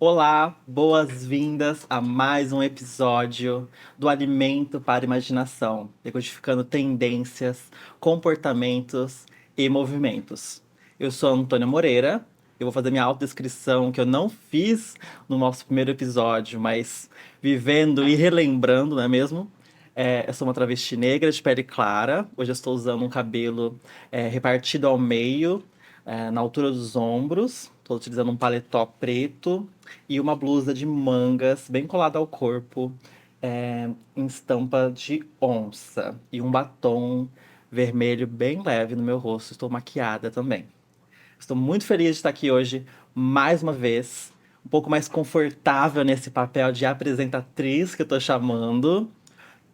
Olá, boas-vindas a mais um episódio do Alimento para a Imaginação, decodificando tendências, comportamentos e movimentos. Eu sou Antônia Moreira, eu vou fazer minha autodescrição que eu não fiz no nosso primeiro episódio, mas vivendo e relembrando, não é mesmo? Eu sou uma travesti negra de pele clara. Hoje eu estou usando um cabelo repartido ao meio, na altura dos ombros. Estou utilizando um paletó preto e uma blusa de mangas bem colada ao corpo, em estampa de onça. E um batom vermelho bem leve no meu rosto. Estou maquiada também. Estou muito feliz de estar aqui hoje, mais uma vez, um pouco mais confortável nesse papel de apresentatriz que eu estou chamando,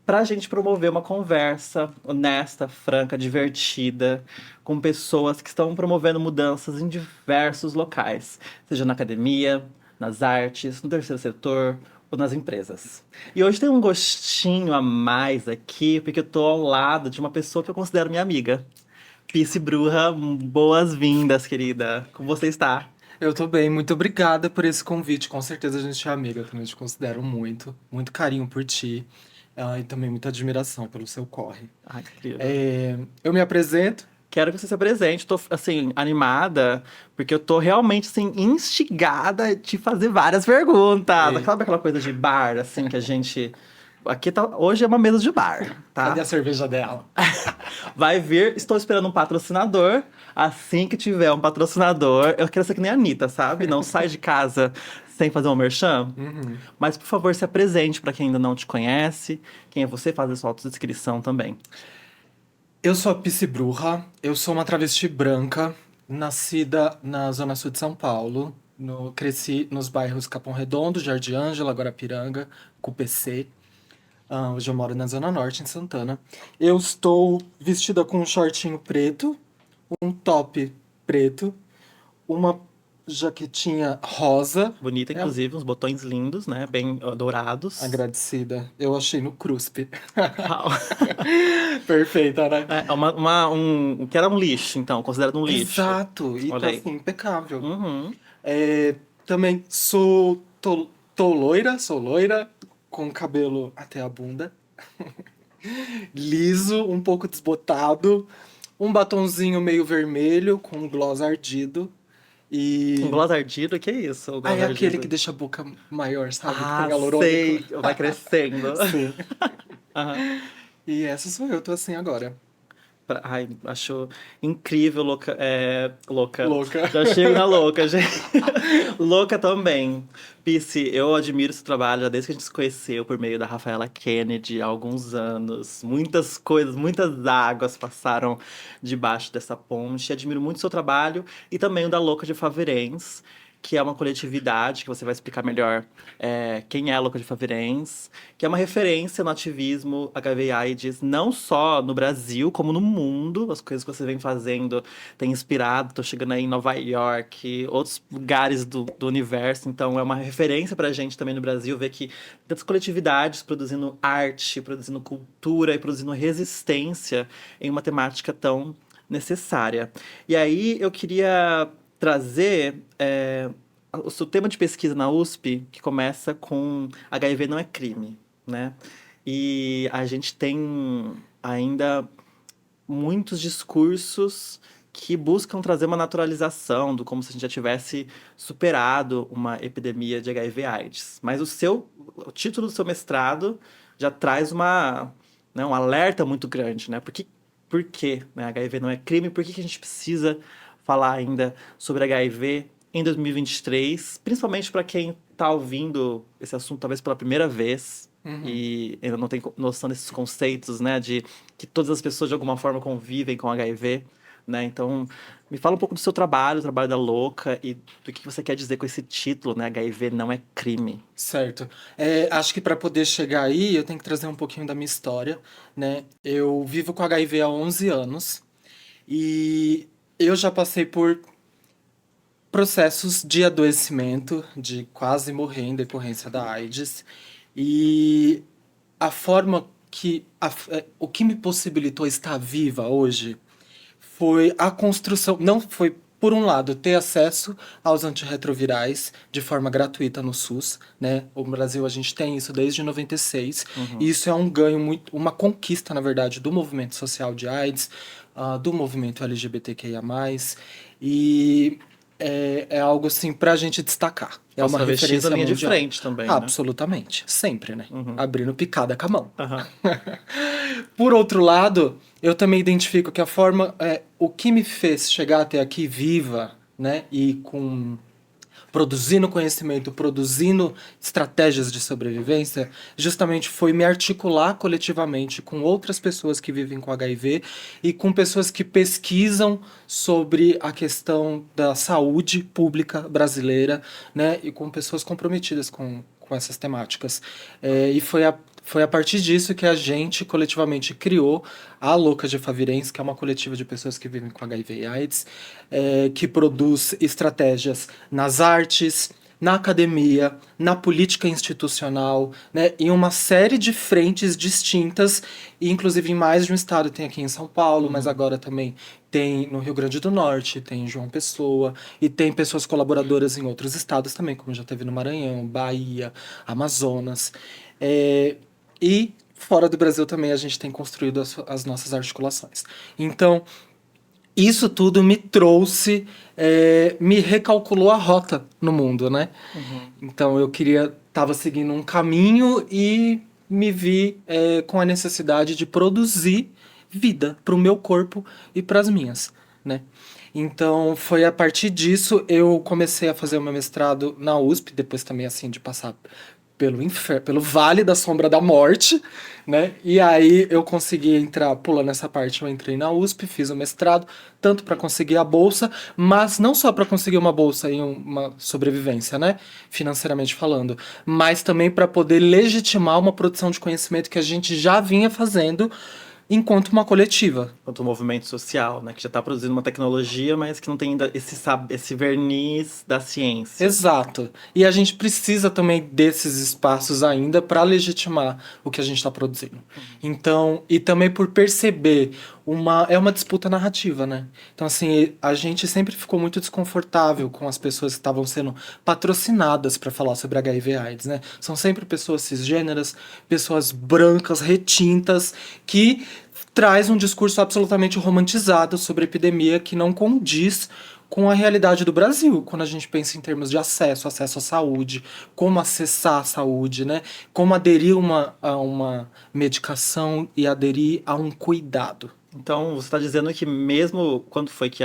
para a gente promover uma conversa honesta, franca, divertida, com pessoas que estão promovendo mudanças em diversos locais, seja na academia, nas artes, no terceiro setor ou nas empresas. E hoje tem um gostinho a mais aqui, porque eu tô ao lado de uma pessoa que eu considero minha amiga. Pice Bruja, boas-vindas, querida. Como você está? Eu tô bem, muito obrigada por esse convite. Com certeza a gente é amiga, eu também te considero muito. Muito carinho por ti, e também muita admiração pelo seu corre. Ai, querida. Eu me apresento. Quero que você se apresente. Tô, assim, animada, porque eu tô realmente, assim, instigada de fazer várias perguntas. E, Sabe aquela coisa de bar, assim, que a gente. Aqui tá. Hoje é uma mesa de bar, Cadê tá? a cerveja dela? Vai vir, estou esperando um patrocinador. Assim que tiver um patrocinador, eu quero ser que nem a Anitta, sabe? Não sai de casa sem fazer um merchan. Uhum. Mas, por favor, se apresente para quem ainda não te conhece. Quem é você, faz a sua autodescrição também. Eu sou a Pisci Bruja, eu sou uma travesti branca, nascida na zona sul de São Paulo. Cresci nos bairros Capão Redondo, Jardim Ângela, Guarapiranga, Cupecê. Hoje eu moro na Zona Norte, em Santana. Eu estou vestida com um shortinho preto, um top preto, uma jaquetinha rosa. Bonita, É inclusive, uns botões lindos, né? Bem dourados. agradecida. Eu achei no CRUSP. Uau. Perfeita, né? Que era um lixo, então, considerado um lixo. Exato, e Olha tá aí. assim, impecável. Uhum. Também sou loira, com cabelo até a bunda, liso, um pouco desbotado, um batonzinho meio vermelho com um gloss ardido. Um E gloss ardido, que é isso, um gloss é aquele que ardido? deixa a boca maior, sabe? Que Ah, tem hialurônico. sei, vai crescendo. Sim. Aham. E essa sou eu, tô assim agora. Ai, acho incrível, louca. Louca. Louca. Já chego na louca, gente. Louca também. Pici, eu admiro esse trabalho já desde que a gente se conheceu por meio da Rafaela Kennedy há alguns anos. Muitas coisas, muitas águas passaram debaixo dessa ponte. Admiro muito o seu trabalho e também o da Louca de Faverens, que é uma coletividade que você vai explicar melhor quem é a Louca de Faverens, que é uma referência no ativismo HIV/AIDS, não só no Brasil, como no mundo. As coisas que você vem fazendo têm inspirado. Tô chegando aí em Nova York, outros lugares do universo. Então é uma referência pra gente também no Brasil ver que tantas coletividades produzindo arte, produzindo cultura e produzindo resistência em uma temática tão necessária. E aí eu queria trazer o seu tema de pesquisa na USP, que começa com HIV não é crime, né? E a gente tem ainda muitos discursos que buscam trazer uma naturalização do como se a gente já tivesse superado uma epidemia de HIV/AIDS. Mas o título do seu mestrado já traz um alerta muito grande, né? Por que, né, HIV não é crime? Por que a gente precisa falar ainda sobre HIV em 2023, principalmente para quem está ouvindo esse assunto talvez pela primeira vez Uhum. e ainda não tem noção desses conceitos, né, de que todas as pessoas de alguma forma convivem com HIV, né? Então, me fala um pouco do seu trabalho, o trabalho da Louca e do que você quer dizer com esse título, né? HIV não é crime. Certo. Acho que para poder chegar aí, eu tenho que trazer um pouquinho da minha história, né? Eu vivo com HIV há 11 anos e eu já passei por processos de adoecimento, de quase morrer em decorrência da AIDS. E a forma o que me possibilitou estar viva hoje foi a construção, não foi por um lado, ter acesso aos antirretrovirais de forma gratuita no SUS, né? O Brasil, a gente tem isso desde 96, e isso é um ganho, muito, uma conquista, na verdade, do movimento social de AIDS, do movimento LGBTQIA+, e é algo, assim, pra gente destacar. É Nossa, uma travestis na referência linha de mundial. frente também, né? Absolutamente, sempre, né? Abrindo picada com a mão. Aham. Por outro lado, eu também identifico que a forma, o que me fez chegar até aqui viva, né, e com produzindo conhecimento, produzindo estratégias de sobrevivência, justamente foi me articular coletivamente com outras pessoas que vivem com HIV e com pessoas que pesquisam sobre a questão da saúde pública brasileira, né, e com pessoas comprometidas com essas temáticas. E foi a partir disso que a gente coletivamente criou a Loucas de Favirense, que é uma coletiva de pessoas que vivem com HIV e AIDS, que produz estratégias nas artes, na academia, na política institucional, né, em uma série de frentes distintas, e inclusive em mais de um estado. Tem aqui em São Paulo, mas agora também tem no Rio Grande do Norte, tem em João Pessoa, e tem pessoas colaboradoras em outros estados também, como já teve no Maranhão, Bahia, Amazonas. E fora do Brasil também a gente tem construído as nossas articulações. Então, isso tudo me trouxe, me recalculou a rota no mundo, né? Então eu estava seguindo um caminho e me vi com a necessidade de produzir vida para o meu corpo e para as minhas, né? Então foi a partir disso eu comecei a fazer o meu mestrado na USP, depois também assim de passar pelo Vale da Sombra da Morte, né? E aí eu consegui entrar, pulando essa parte, eu entrei na USP, fiz o mestrado, tanto para conseguir a bolsa, mas não só para conseguir uma bolsa e uma sobrevivência, né? Financeiramente falando, mas também para poder legitimar uma produção de conhecimento que a gente já vinha fazendo enquanto uma coletiva. Quanto o movimento social, né? Que já está produzindo uma tecnologia, mas que não tem ainda esse verniz da ciência. Exato. E a gente precisa também desses espaços ainda para legitimar o que a gente está produzindo. Então, e também por perceber é uma disputa narrativa, né? Então, assim, a gente sempre ficou muito desconfortável com as pessoas que estavam sendo patrocinadas para falar sobre HIV/AIDS, né? São sempre pessoas cisgêneras, pessoas brancas, retintas, que traz um discurso absolutamente romantizado sobre a epidemia que não condiz com a realidade do Brasil, quando a gente pensa em termos de acesso à saúde, como acessar a saúde, né? Como aderir a uma medicação e aderir a um cuidado. Então, você está dizendo que mesmo quando foi que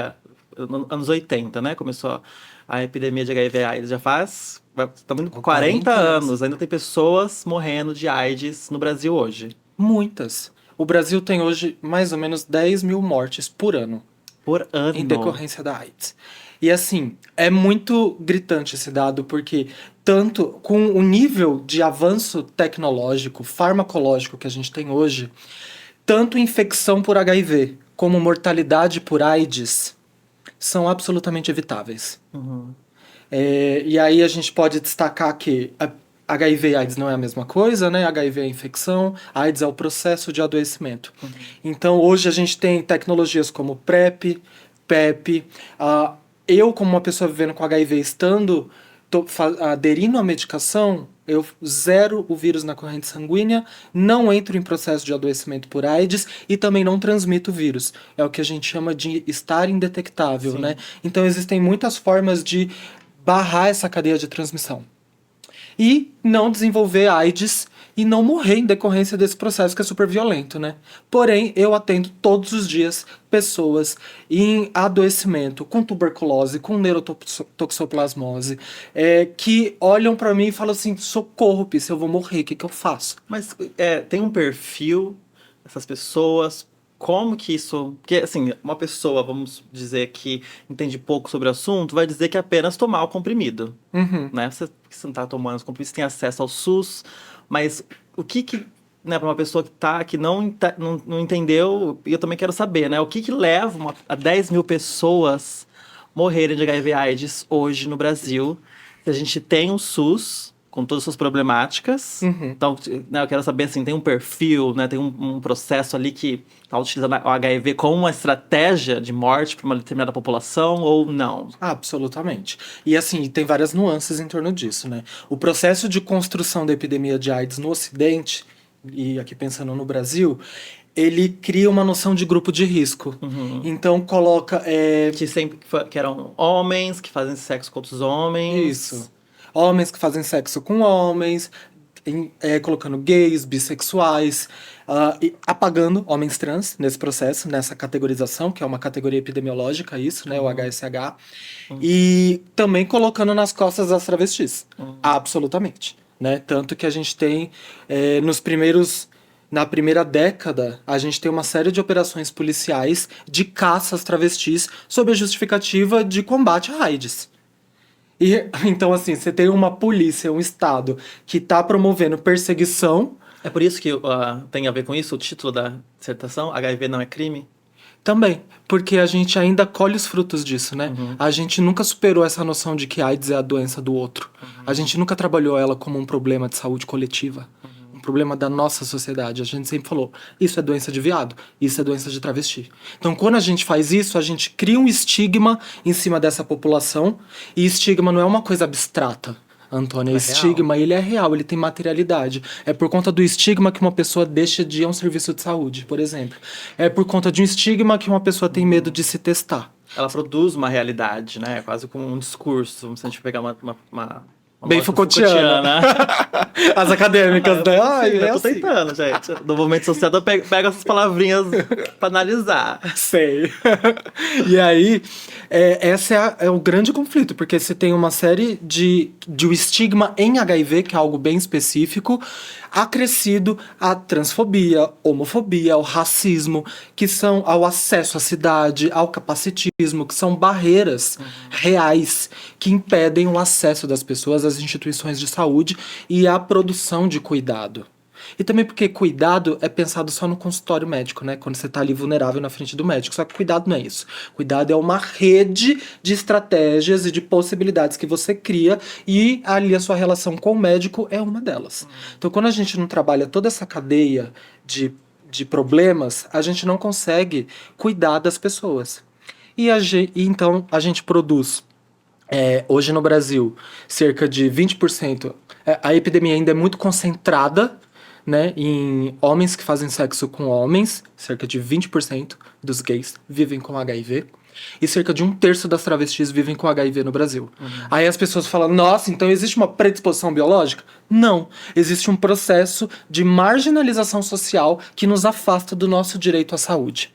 anos 80, né? Começou a epidemia de HIV/AIDS, já faz... Estamos indo com 40 anos, ainda tem pessoas morrendo de AIDS no Brasil hoje. Muitas. O Brasil tem hoje mais ou menos 10 mil mortes por ano. Por ano? Em decorrência da AIDS. E assim, é muito gritante esse dado, porque tanto com o nível de avanço tecnológico, farmacológico que a gente tem hoje, tanto infecção por HIV como mortalidade por AIDS são absolutamente evitáveis. E aí a gente pode destacar que HIV e AIDS não é a mesma coisa, né? HIV é a infecção, AIDS é o processo de adoecimento. Então hoje a gente tem tecnologias como PrEP, PEP. Eu, como uma pessoa vivendo com HIV, aderindo à medicação, eu zero o vírus na corrente sanguínea, não entro em processo de adoecimento por AIDS e também não transmito o vírus. É o que a gente chama de estar indetectável, né? Então existem muitas formas de barrar essa cadeia de transmissão. E não desenvolver AIDS e não morrer em decorrência desse processo que é super violento, né? Porém, eu atendo todos os dias pessoas em adoecimento, com tuberculose, com neurotoxoplasmose, que olham pra mim e falam assim, socorro, Pisse, eu vou morrer, o que eu faço? Mas tem um perfil dessas pessoas, como que isso... Porque, assim, uma pessoa, vamos dizer, que entende pouco sobre o assunto, vai dizer que é apenas tomar o comprimido, né? Você não tá tomando os comprimidos, você tem acesso ao SUS, mas o que né, para uma pessoa que não entendeu, e eu também quero saber, né? O que leva a 10 mil pessoas morrerem de HIV/AIDS hoje no Brasil, se a gente tem um SUS com todas as suas problemáticas. Então, né, eu quero saber, assim, tem um perfil, né? Tem um processo ali que tá utilizando o HIV como uma estratégia de morte para uma determinada população ou não? Absolutamente. E assim, tem várias nuances em torno disso, né? O processo de construção da epidemia de AIDS no Ocidente, e aqui pensando no Brasil, ele cria uma noção de grupo de risco. Então coloca. Que sempre que eram homens que fazem sexo com outros homens. Isso. Homens que fazem sexo com homens, colocando gays, bissexuais, e apagando homens trans nesse processo, nessa categorização, que é uma categoria epidemiológica, isso, né? O HSH. E também colocando nas costas das travestis. Absolutamente. Né? Tanto que a gente tem na primeira década, a gente tem uma série de operações policiais de caça às travestis sob a justificativa de combate à AIDS. E, então, assim, você tem uma polícia, um Estado que está promovendo perseguição. É por isso que tem a ver com isso o título da dissertação? HIV não é crime? Também, porque a gente ainda colhe os frutos disso, né? A gente nunca superou essa noção de que AIDS é a doença do outro. A gente nunca trabalhou ela como um problema de saúde coletiva. Um problema da nossa sociedade. A gente sempre falou, isso é doença de viado, isso é doença de travesti. Então, quando a gente faz isso, a gente cria um estigma em cima dessa população. E estigma não é uma coisa abstrata. Antônio, estigma, ele é real, ele tem materialidade. É por conta do estigma que uma pessoa deixa de ir a um serviço de saúde, por exemplo. É por conta de um estigma que uma pessoa tem medo de se testar. Ela produz uma realidade, né? Quase como um discurso. Se a gente pegar uma bem Foucaultiana. As acadêmicas, né? Ai, eu tô tentando, gente. No movimento social, eu pego essas palavrinhas pra analisar. Sei. E aí, esse é o grande conflito, porque você tem uma série de o estigma em HIV, que é algo bem específico, acrescido à transfobia, homofobia, ao racismo, que são ao acesso à cidade, ao capacitismo, que são barreiras reais que impedem o acesso das pessoas às instituições de saúde e à produção de cuidado. E também porque cuidado é pensado só no consultório médico, né? Quando você tá ali vulnerável na frente do médico. Só que cuidado não é isso. Cuidado é uma rede de estratégias e de possibilidades que você cria e ali a sua relação com o médico é uma delas. Então, quando a gente não trabalha toda essa cadeia de problemas, a gente não consegue cuidar das pessoas. E então a gente produz, hoje no Brasil, cerca de 20%. A epidemia ainda é muito concentrada, né, em homens que fazem sexo com homens, cerca de 20% dos gays vivem com HIV, e cerca de 1/3 das travestis vivem com HIV no Brasil. Aí as pessoas falam, nossa, então existe uma predisposição biológica? Não, existe um processo de marginalização social que nos afasta do nosso direito à saúde.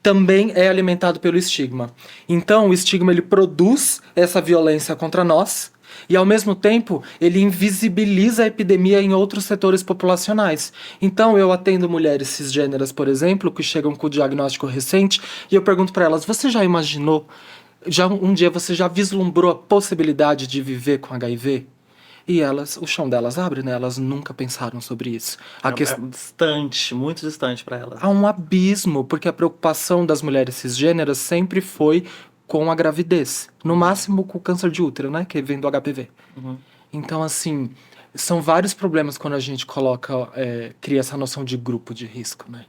Também é alimentado pelo estigma. Então o estigma ele produz essa violência contra nós, e, ao mesmo tempo, ele invisibiliza a epidemia em outros setores populacionais. Então, eu atendo mulheres cisgêneras, por exemplo, que chegam com o diagnóstico recente, e eu pergunto para elas, você já imaginou, um dia você já vislumbrou a possibilidade de viver com HIV? E o chão delas abre, né? Elas nunca pensaram sobre isso. É distante, muito distante para elas. Há um abismo, porque a preocupação das mulheres cisgêneras sempre foi com a gravidez. No máximo com o câncer de útero, né? Que vem do HPV. Então, assim, são vários problemas quando a gente cria essa noção de grupo de risco, né?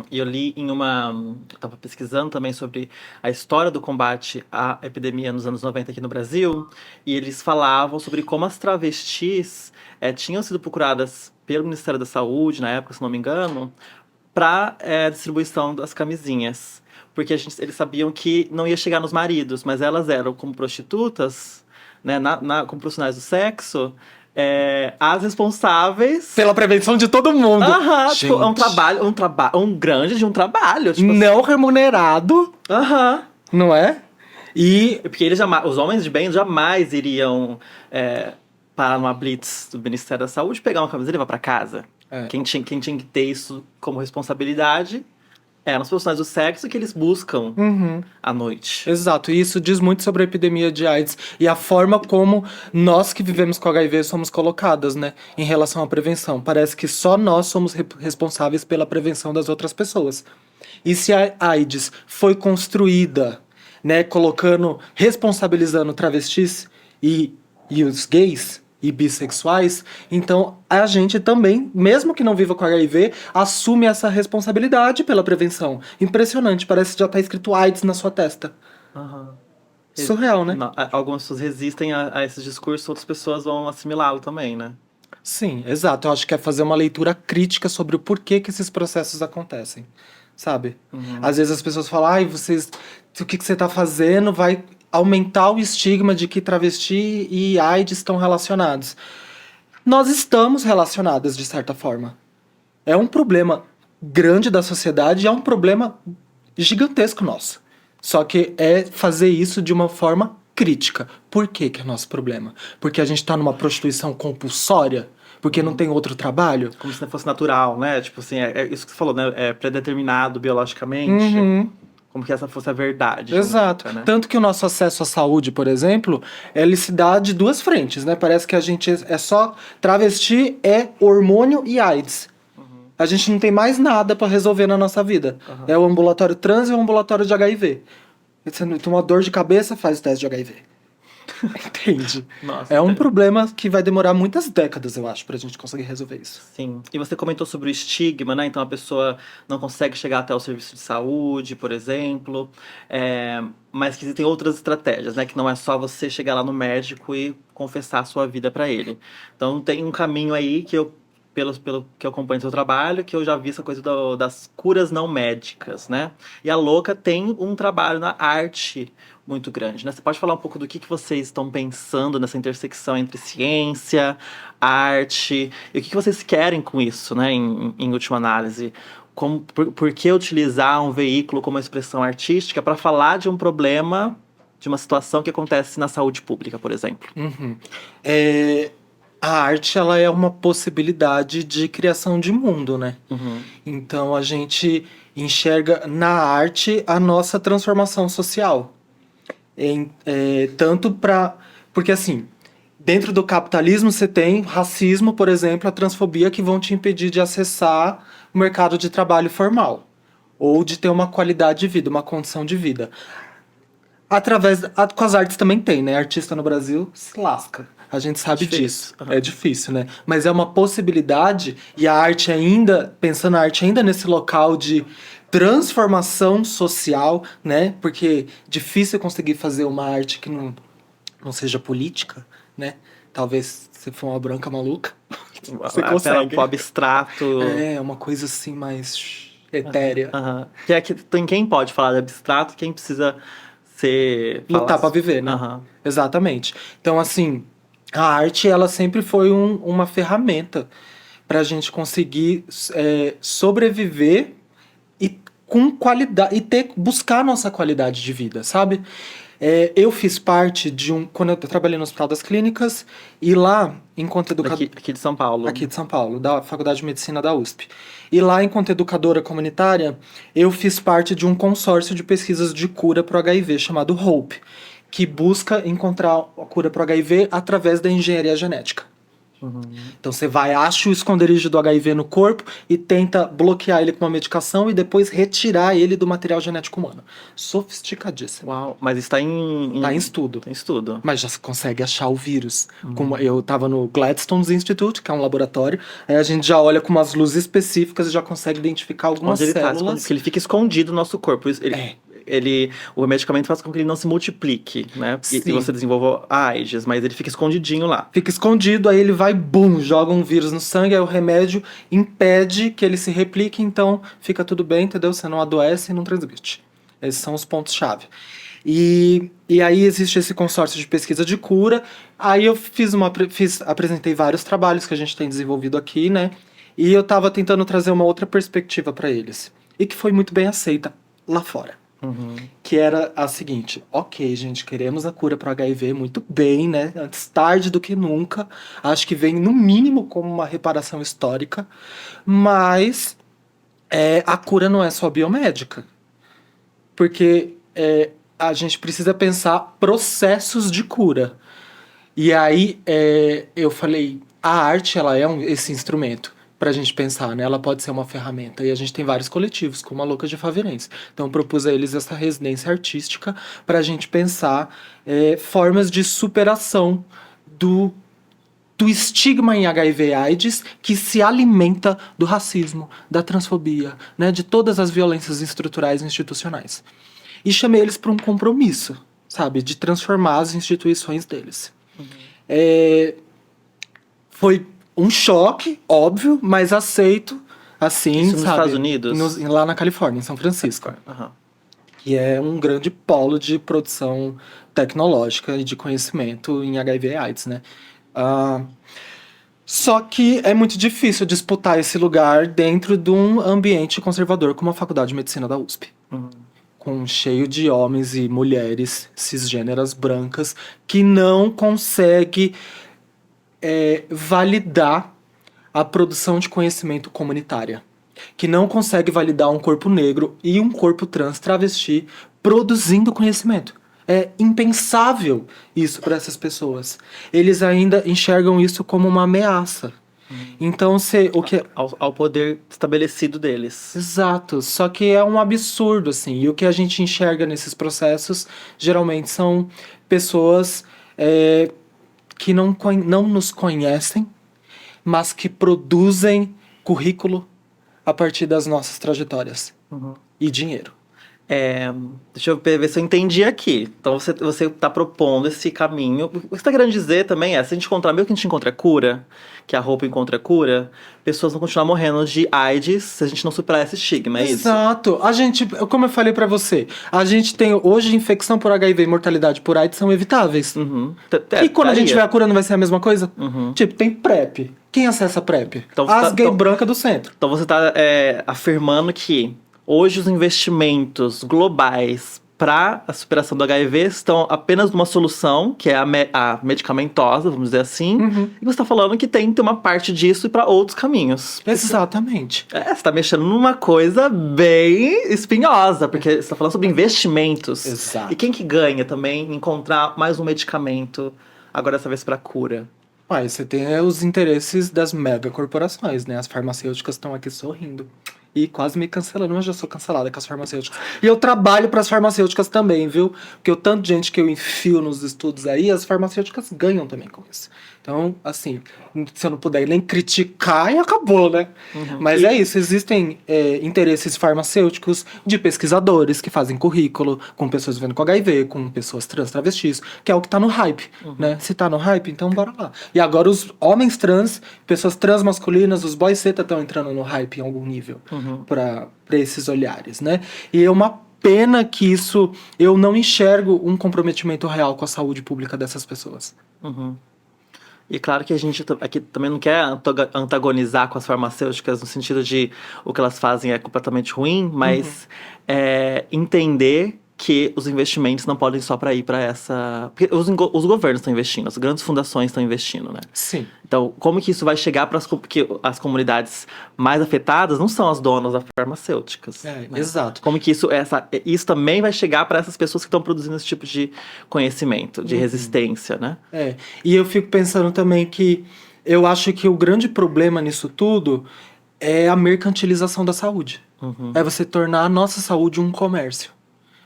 E eu li eu tava pesquisando também sobre a história do combate à epidemia nos anos 90 aqui no Brasil, e eles falavam sobre como as travestis tinham sido procuradas pelo Ministério da Saúde, na época, se não me engano, para distribuição das camisinhas. Porque eles sabiam que não ia chegar nos maridos, mas elas eram como prostitutas, né, como profissionais do sexo, as responsáveis pela prevenção de todo mundo. Tipo, um grande trabalho. Tipo, não remunerado. Não é? Porque os homens de bem jamais iriam parar numa blitz do Ministério da Saúde, pegar uma camiseta e levar pra casa. Quem tinha que ter isso como responsabilidade eram os profissionais do sexo que eles buscam à noite. Exato, e isso diz muito sobre a epidemia de AIDS e a forma como nós que vivemos com HIV somos colocadas, né, em relação à prevenção. Parece que só nós somos responsáveis pela prevenção das outras pessoas. E se a AIDS foi construída, né, responsabilizando travestis e os gays, e bissexuais, então a gente também, mesmo que não viva com HIV, assume essa responsabilidade pela prevenção. Impressionante, parece que já tá escrito AIDS na sua testa. Aham. Surreal, né? Algumas pessoas resistem a esses discursos, outras pessoas vão assimilá-lo também, né? Sim, exato. Eu acho que é fazer uma leitura crítica sobre o porquê que esses processos acontecem, sabe? Uhum. Às vezes as pessoas falam, ai, o que você tá fazendo vai aumentar o estigma de que travesti e AIDS estão relacionados. Nós estamos relacionadas, de certa forma. É um problema grande da sociedade e é um problema gigantesco nosso. Só que é fazer isso de uma forma crítica. Por que que é nosso problema? Porque a gente tá numa prostituição compulsória? Porque não tem outro trabalho? Como se não fosse natural, né? Tipo assim, é isso que você falou, né? É predeterminado biologicamente. Uhum. Como que essa fosse a verdade Exato. genética, né? Tanto que o nosso acesso à saúde, por exemplo, ele se dá de duas frentes, né? Parece que a gente é só travesti, é hormônio e AIDS. A gente não tem mais nada pra resolver na nossa vida. Aham. É o ambulatório trans e o ambulatório de HIV. Você não tem uma dor de cabeça, faz o teste de HIV. Entende? Nossa, É um entendi. problema que vai demorar muitas décadas, eu acho, pra gente conseguir resolver isso. Sim. E você comentou sobre o estigma, né? Então a pessoa não consegue chegar até o serviço de saúde, por exemplo. Mas que existem outras estratégias, né? Que não é só você chegar lá no médico e confessar a sua vida pra ele. Então tem um caminho aí que eu, pelo que eu acompanho do seu trabalho, que eu já vi essa coisa das curas não médicas, né? E a Louca tem um trabalho na arte muito grande, né? Você pode falar um pouco do que vocês estão pensando nessa intersecção entre ciência, arte, e o que vocês querem com isso, né? Em última análise. Por que utilizar um veículo como expressão artística para falar de um problema, de uma situação que acontece na saúde pública, por exemplo? Uhum. É, a arte, ela é uma possibilidade de criação de mundo, né? Uhum. Então a gente enxerga na arte a nossa transformação social. Tanto para. Porque assim, dentro do capitalismo você tem racismo, por exemplo, a transfobia que vão te impedir de acessar o mercado de trabalho formal. Ou de ter uma qualidade de vida, uma condição de vida. Com as artes também tem, né? Artista no Brasil se lasca. A gente sabe Difícil. disso. Aham. É difícil, né? Mas é uma possibilidade, e a arte ainda, pensando a arte ainda nesse local de transformação social, né? Porque difícil conseguir fazer uma arte que não seja política, né? Talvez se for uma branca maluca, você Apela consegue. pro abstrato. É, uma coisa assim mais etérea. Aham. Que é que tem quem pode falar de abstrato, quem precisa ser. Lutar pra viver, né? Aham. Exatamente. Então, assim, a arte, ela sempre foi uma ferramenta pra gente conseguir sobreviver e com qualidade e buscar a nossa qualidade de vida, sabe? Eu fiz parte de quando eu trabalhei no Hospital das Clínicas e lá, enquanto educador Aqui de São Paulo. aqui de São Paulo, da Faculdade de Medicina da USP. E lá, enquanto educadora comunitária, eu fiz parte de um consórcio de pesquisas de cura para o HIV chamado HOPE, que busca encontrar a cura para o HIV através da engenharia genética. Então você vai, acha o esconderijo do HIV no corpo e tenta bloquear ele com uma medicação e depois retirar ele do material genético humano. Sofisticadíssimo. Uau, mas está Tá em estudo. Em estudo. Mas já se consegue achar o vírus. Como eu tava no Gladstone Institute, que é um laboratório, aí a gente já olha com umas luzes específicas e já consegue identificar algumas Onde ele tá células. escondido, porque ele fica escondido no nosso corpo. O medicamento faz com que ele não se multiplique, né? E Sim. você desenvolva a AIDS, mas ele fica escondidinho lá. Fica escondido, aí ele vai, bum, joga um vírus no sangue, aí o remédio impede que ele se replique, então fica tudo bem, entendeu? Você não adoece e não transmite. Esses são os pontos-chave. E aí existe esse consórcio de pesquisa de cura. Aí eu apresentei vários trabalhos que a gente tem desenvolvido aqui, né? E eu tava tentando trazer uma outra perspectiva para eles. E que foi muito bem aceita lá fora. Que era a seguinte: ok, gente, queremos a cura para HIV, muito bem, né? Antes tarde do que nunca. Acho que vem no mínimo como uma reparação histórica. Mas a cura não é só biomédica. Porque a gente precisa pensar processos de cura. E aí eu falei, a arte ela é esse instrumento pra gente pensar, né? Ela pode ser uma ferramenta. E a gente tem vários coletivos, como a Louca de Faverense. Então eu propus a eles essa residência artística pra gente pensar formas de superação do do estigma em HIV e AIDS que se alimenta do racismo, da transfobia, né, de todas as violências estruturais e institucionais. E chamei eles para um compromisso, sabe, de transformar as instituições deles. Foi um choque, óbvio, mas aceito, assim, Isso nos sabe? Estados Unidos? Lá na Califórnia, em São Francisco. Aham. Que é um grande polo de produção tecnológica e de conhecimento em HIV e AIDS, né? Ah, só que é muito difícil disputar esse lugar dentro de um ambiente conservador como a Faculdade de Medicina da USP. Com cheio de homens e mulheres cisgêneras brancas que não consegue validar a produção de conhecimento comunitária. Que não consegue validar um corpo negro e um corpo trans travesti produzindo conhecimento. É impensável isso para essas pessoas. Eles ainda enxergam isso como uma ameaça. Então, o que Ao poder estabelecido deles. Exato, só que é um absurdo, assim. E o que a gente enxerga nesses processos, geralmente são pessoas que não nos conhecem, mas que produzem currículo a partir das nossas trajetórias. E dinheiro. Deixa eu ver se eu entendi aqui. Então você tá propondo esse caminho. O que você tá querendo dizer também se a gente encontrar, mesmo que a gente encontre a cura, que a roupa encontre a cura, pessoas vão continuar morrendo de AIDS se a gente não superar esse estigma, é isso? Exato. A gente, como eu falei pra você, a gente tem hoje infecção por HIV e mortalidade por AIDS são evitáveis. E quando a gente tiver a cura não vai ser a mesma coisa? Tipo, tem PrEP. Quem acessa PrEP? Então, As gay branca do centro. Então você tá afirmando que hoje os investimentos globais para a superação do HIV estão apenas numa solução, que é a medicamentosa, vamos dizer assim. E você está falando que tem que ter uma parte disso para outros caminhos. Exatamente. Você está mexendo numa coisa bem espinhosa, porque você está falando sobre investimentos. Exato. E quem que ganha também em encontrar mais um medicamento, agora dessa vez para cura? Aí você tem os interesses das megacorporações, né? As farmacêuticas estão aqui sorrindo. E quase me cancelando, mas já sou cancelada com as farmacêuticas. E eu trabalho para as farmacêuticas também, viu? Porque o tanto de gente que eu enfio nos estudos aí, as farmacêuticas ganham também com isso. Então, assim, se eu não puder nem criticar, e acabou, né? Mas é isso, existem interesses farmacêuticos de pesquisadores que fazem currículo com pessoas vivendo com HIV, com pessoas trans, travestis, que é o que tá no hype, né? Se tá no hype, então bora lá. E agora os homens trans, pessoas trans masculinas, os boys ceta estão entrando no hype em algum nível para esses olhares, né? E é uma pena que isso, eu não enxergo um comprometimento real com a saúde pública dessas pessoas. E claro que a gente aqui também não quer antagonizar com as farmacêuticas no sentido de o que elas fazem é completamente ruim, mas entender que os investimentos não podem só para ir para essa... Porque os governos estão investindo, as grandes fundações estão investindo, né? Sim. Então, como que isso vai chegar para porque as comunidades mais afetadas não são as donas das farmacêuticas. Né? Exato. Como que isso também vai chegar para essas pessoas que estão produzindo esse tipo de conhecimento, de resistência, né? E eu fico pensando também que eu acho que o grande problema nisso tudo é a mercantilização da saúde. É você tornar a nossa saúde um comércio.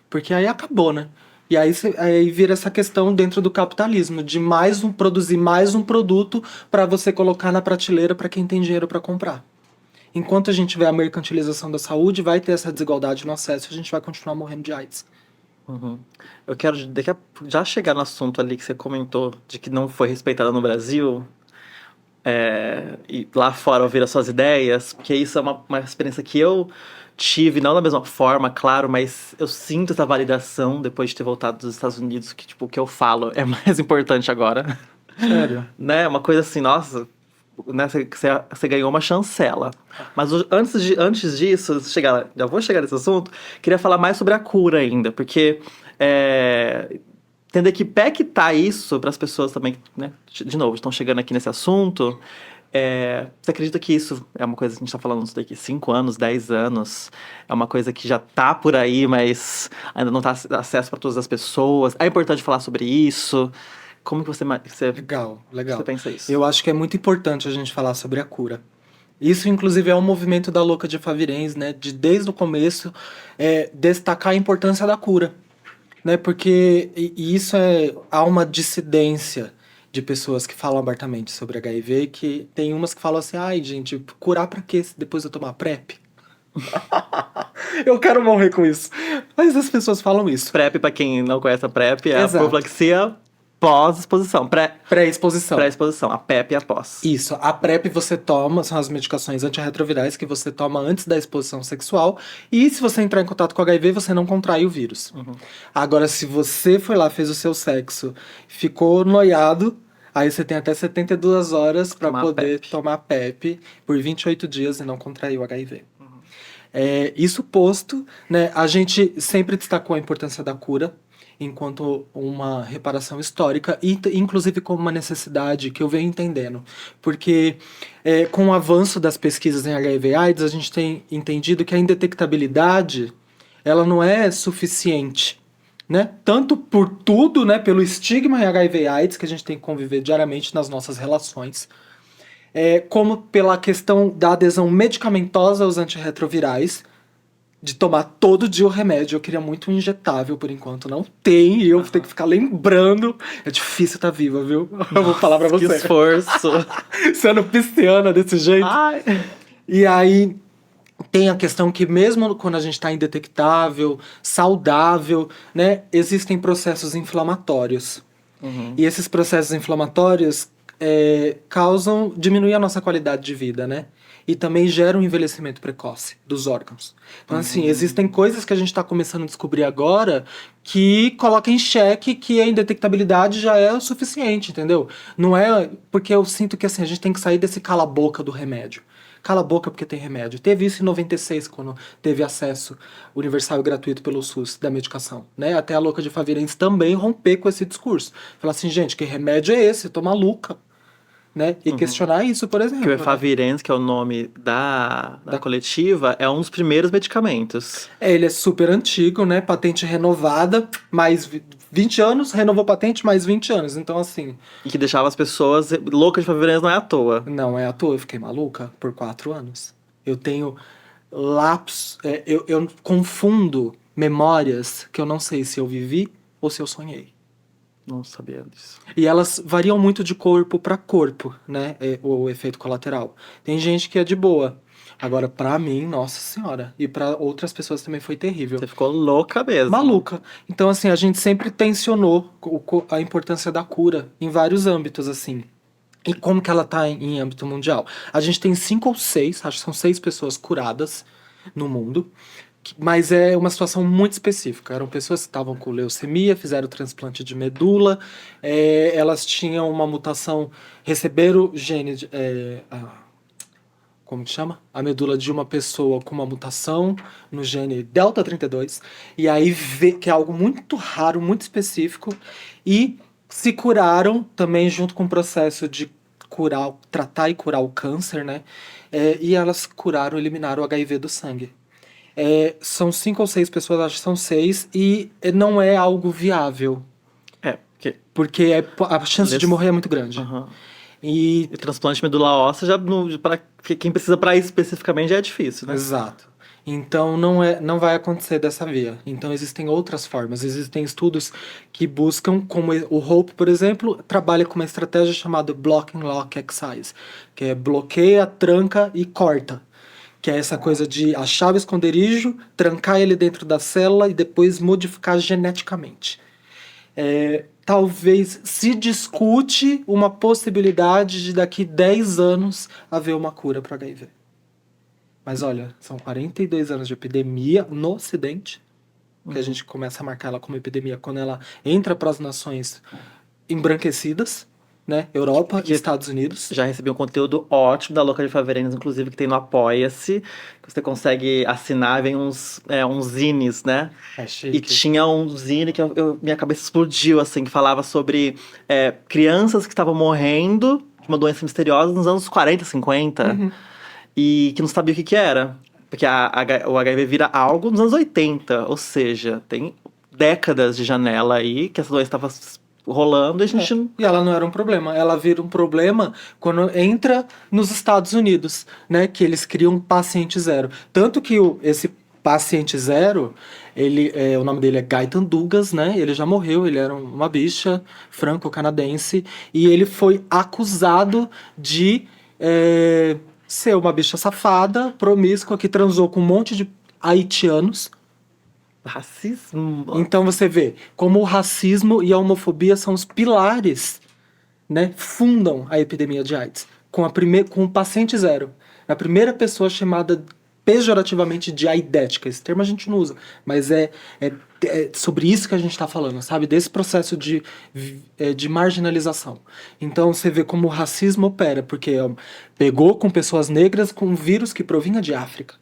Porque aí acabou, né? E aí vira essa questão dentro do capitalismo, de produzir mais um produto para você colocar na prateleira para quem tem dinheiro para comprar. Enquanto a gente tiver a mercantilização da saúde, vai ter essa desigualdade no acesso e a gente vai continuar morrendo de AIDS. Eu quero já chegar no assunto ali que você comentou, de que não foi respeitada no Brasil, e lá fora ouvir as suas ideias, porque isso é uma experiência que eu tive, não da mesma forma, claro, mas eu sinto essa validação depois de ter voltado dos Estados Unidos, que tipo, o que eu falo é mais importante agora. Sério? Né? Uma coisa assim, nossa, né? Você ganhou uma chancela. Mas antes disso, já vou chegar nesse assunto, queria falar mais sobre a cura ainda, porque entender que pé que tá isso para as pessoas também, né? De novo, estão chegando aqui nesse assunto. Você acredita que isso é uma coisa que a gente tá falando daqui 5 anos, 10 anos? É uma coisa que já tá por aí, mas ainda não tá acesso para todas as pessoas? É importante falar sobre isso? Como que você Legal. Você pensa isso? Eu acho que é muito importante a gente falar sobre a cura. Isso, inclusive, é um movimento da Louca de Favirense, né? Desde o começo, destacar a importância da cura. Né? Porque há uma dissidência de pessoas que falam abertamente sobre HIV, que tem umas que falam assim, ai, gente, curar pra quê se depois eu tomar PrEP? Eu quero morrer com isso. Mas as pessoas falam isso. PrEP, pra quem não conhece a PrEP, é a Exato. profilaxia pós-exposição. Pré-exposição. Pré-exposição. A PEP e a pós. Isso, a PrEP você toma, são as medicações antirretrovirais que você toma antes da exposição sexual. E se você entrar em contato com HIV, você não contrai o vírus. Agora, se você foi lá, fez o seu sexo, ficou noiado, aí você tem até 72 horas para Tomar a poder PEP. tomar PEP por 28 dias e não contrair o HIV. Isso posto, né, a gente sempre destacou a importância da cura enquanto uma reparação histórica e inclusive como uma necessidade que eu venho entendendo, porque com o avanço das pesquisas em HIV/AIDS a gente tem entendido que a indetectabilidade ela não é suficiente, né? Tanto por tudo, né, pelo estigma em HIV/AIDS que a gente tem que conviver diariamente nas nossas relações, como pela questão da adesão medicamentosa aos antirretrovirais, de tomar todo dia o remédio. Eu queria muito um injetável, por enquanto não tem, e eu tenho que ficar lembrando. É difícil estar viva, viu? Eu vou falar pra Que você. esforço. Sendo pisciana desse jeito. Ai. E aí tem a questão que mesmo quando a gente está indetectável, saudável, né, existem processos inflamatórios. E esses processos inflamatórios diminuem a nossa qualidade de vida, né? E também geram um envelhecimento precoce dos órgãos. Então, assim, existem coisas que a gente está começando a descobrir agora que colocam em xeque que a indetectabilidade já é o suficiente, entendeu? Não é... Porque eu sinto que, assim, a gente tem que sair desse cala-boca do remédio. Cala a boca porque tem remédio. Teve isso em 96, quando teve acesso universal e gratuito pelo SUS da medicação, né? Até a louca de Favirense também romper com esse discurso. Falar assim, gente, que remédio é esse? Eu tô maluca. Né? E questionar isso, por exemplo. Que o né? Efavirenz, que é o nome da coletiva, é um dos primeiros medicamentos. Ele é super antigo, né? Patente renovada, mais 20 anos, renovou patente, mais 20 anos. Então, assim... E que deixava as pessoas loucas de Efavirenz, não é à toa. Não é à toa, eu fiquei maluca por 4 anos. Eu tenho lapsos... eu confundo memórias que eu não sei se eu vivi ou se eu sonhei. Não sabia disso. E elas variam muito de corpo para corpo, né? O efeito colateral. Tem gente que é de boa. Agora, pra mim, nossa senhora. E pra outras pessoas também foi terrível. Você ficou louca mesmo. Maluca. Então, assim, a gente sempre tensionou a importância da cura em vários âmbitos, assim. E como que ela tá em âmbito mundial? A gente tem 5 ou 6, acho que são 6 pessoas curadas no mundo. Mas é uma situação muito específica. Eram pessoas que estavam com leucemia, fizeram transplante de medula, elas tinham uma mutação, receberam o gene, como que chama? A medula de uma pessoa com uma mutação no gene delta 32, e aí vê que é algo muito raro, muito específico, e se curaram também junto com o processo de tratar e curar o câncer, né? E elas curaram, eliminaram o HIV do sangue. São 5 ou 6 pessoas, acho que são 6, e não é algo viável. Porque a chance de morrer é muito grande. Uhum. E transplante de medula óssea, para quem precisa para isso especificamente, já é difícil, né? Exato. Então não vai acontecer dessa via. Então existem outras formas. Existem estudos que buscam, como o HOPE, por exemplo, trabalha com uma estratégia chamada Block and Lock Exercise, que é bloqueia, tranca e corta. Que é essa coisa de achar o esconderijo, trancar ele dentro da célula e depois modificar geneticamente. Talvez se discute uma possibilidade de daqui 10 anos haver uma cura para HIV. Mas olha, são 42 anos de epidemia no Ocidente, que a gente começa a marcar ela como epidemia quando ela entra para as nações embranquecidas, né? Europa e Estados Unidos. Já recebi um conteúdo ótimo da Louca de Faverenes, inclusive, que tem no Apoia-se, que você consegue assinar, vem uns zines, né? É chique. E tinha um zine que minha cabeça explodiu, assim, que falava sobre crianças que estavam morrendo de uma doença misteriosa nos anos 40, 50, e que não sabia o que era. Porque o HIV vira algo nos anos 80, ou seja, tem décadas de janela aí que essa doença estava rolando e a gente... E ela não era um problema. Ela vira um problema quando entra nos Estados Unidos, né? Que eles criam paciente zero. Tanto que esse paciente zero, o nome dele é Gaetan Dugas, né? Ele já morreu, ele era uma bicha franco-canadense e ele foi acusado de ser uma bicha safada, promíscua, que transou com um monte de haitianos. Racismo. Então você vê como o racismo e a homofobia são os pilares, né, fundam a epidemia de AIDS, com o paciente zero. A primeira pessoa chamada pejorativamente de aidética. Esse termo a gente não usa, mas é sobre isso que a gente está falando, sabe? Desse processo de marginalização. Então você vê como o racismo opera, porque pegou com pessoas negras com um vírus que provinha de África.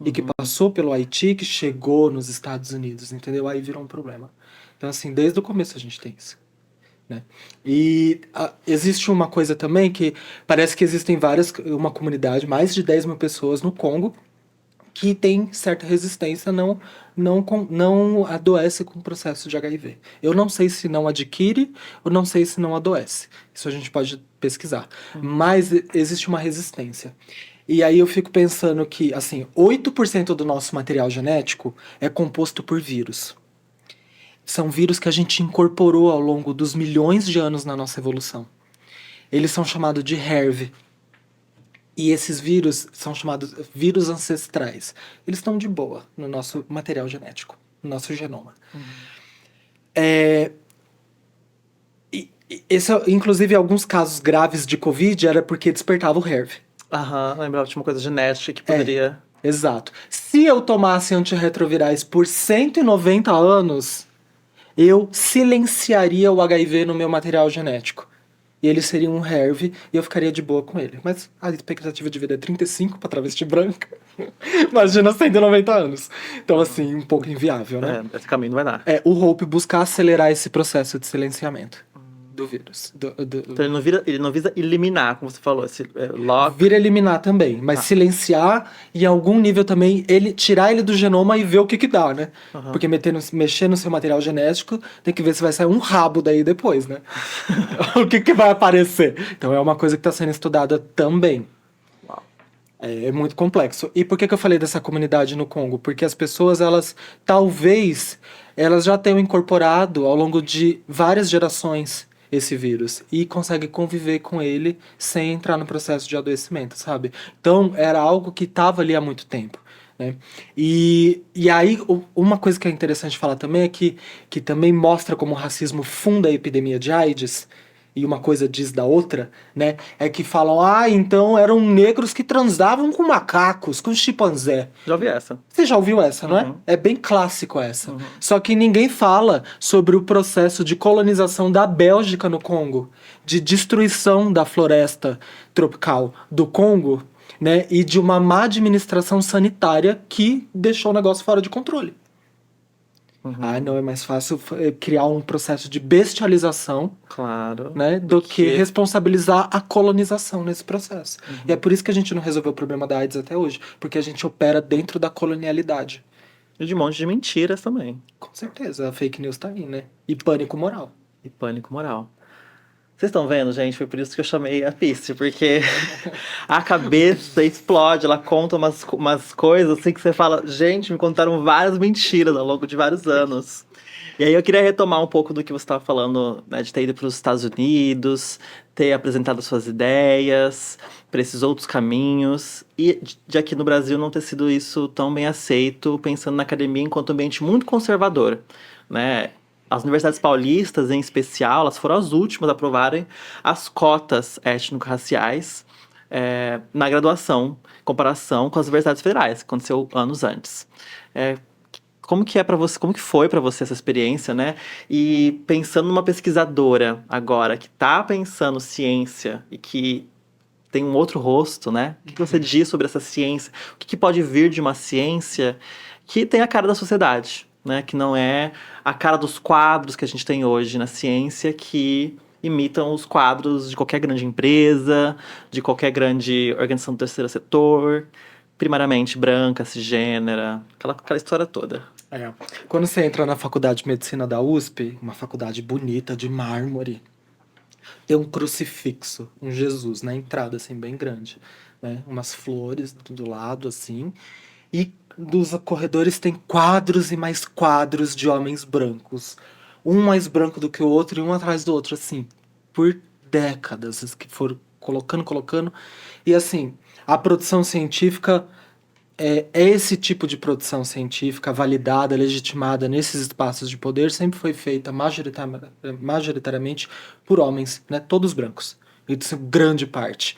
E que passou pelo Haiti, que chegou nos Estados Unidos, entendeu? Aí virou um problema. Então, assim, desde o começo a gente tem isso. Né? E existe uma coisa também que parece que existem uma comunidade, mais de 10 mil pessoas no Congo, que tem certa resistência, não adoece com o processo de HIV. Eu não sei se não adquire ou não sei se não adoece. Isso a gente pode pesquisar. Mas existe uma resistência. E aí eu fico pensando que, assim, 8% do nosso material genético é composto por vírus. São vírus que a gente incorporou ao longo dos milhões de anos na nossa evolução. Eles são chamados de HERV. E esses vírus são chamados vírus ancestrais. Eles estão de boa no nosso material genético, no nosso genoma. Inclusive, alguns casos graves de Covid era porque despertava o HERV. Lembrava de uma coisa genética que poderia... Exato. Se eu tomasse antirretrovirais por 190 anos, eu silenciaria o HIV no meu material genético. E ele seria um HERV e eu ficaria de boa com ele. Mas a expectativa de vida é 35 para travesti branca. Imagina 190 anos. Então, assim, um pouco inviável, né? Esse caminho não vai dar. O HOPE busca acelerar esse processo de silenciamento do vírus. Então ele não visa eliminar, como você falou, esse lock. Vira eliminar também, mas silenciar e em algum nível também tirar ele do genoma e ver o que dá, né? Porque mexer no seu material genético, tem que ver se vai sair um rabo daí depois, né? O que vai aparecer? Então é uma coisa que está sendo estudada também. Uau. É muito complexo. E por que eu falei dessa comunidade no Congo? Porque as pessoas, talvez já tenham incorporado ao longo de várias gerações esse vírus e consegue conviver com ele sem entrar no processo de adoecimento, sabe? Então, era algo que estava ali há muito tempo, né? E aí, uma coisa que é interessante falar também é que também mostra como o racismo funda a epidemia de AIDS, e uma coisa diz da outra, né? É que falam, então eram negros que transavam com macacos, com chimpanzé. Já ouvi essa. Você já ouviu essa, não é? É bem clássico essa. Só que ninguém fala sobre o processo de colonização da Bélgica no Congo, de destruição da floresta tropical do Congo, né? E de uma má administração sanitária que deixou o negócio fora de controle. Não é mais fácil criar um processo de bestialização, claro, né, do que responsabilizar a colonização nesse processo. E é por isso que a gente não resolveu o problema da AIDS até hoje, porque a gente opera dentro da colonialidade. E de um monte de mentiras também. Com certeza, a fake news tá aí, né? E pânico moral. Vocês estão vendo, gente? Foi por isso que eu chamei a Pisce, porque a cabeça explode, ela conta umas coisas assim que você fala, gente, me contaram várias mentiras ao longo de vários anos. E aí eu queria retomar um pouco do que você estava falando, né, de ter ido para os Estados Unidos, ter apresentado suas ideias para esses outros caminhos, e de aqui no Brasil não ter sido isso tão bem aceito, pensando na academia enquanto ambiente muito conservador, né? As universidades paulistas, em especial, elas foram as últimas a aprovarem as cotas étnico-raciais na graduação, em comparação com as universidades federais, que aconteceu anos antes. Como que foi para você essa experiência, né? E pensando numa pesquisadora agora que está pensando ciência e que tem um outro rosto, né? O que você diz sobre essa ciência? O que pode vir de uma ciência que tem a cara da sociedade? Né, que não é a cara dos quadros que a gente tem hoje na ciência, que imitam os quadros de qualquer grande empresa, de qualquer grande organização do terceiro setor, primariamente branca, cisgênera, aquela história toda. Quando você entra na faculdade de medicina da USP, uma faculdade bonita de mármore, tem um crucifixo, um Jesus na entrada, assim, bem grande, né? Umas flores do lado, assim, e dos corredores tem quadros e mais quadros de homens brancos. Um mais branco do que o outro e um atrás do outro, assim, por décadas, que foram colocando. E assim, a produção científica é esse tipo de produção científica validada, legitimada nesses espaços de poder, sempre foi feita majoritariamente por homens, né? Todos brancos. Isso, grande parte.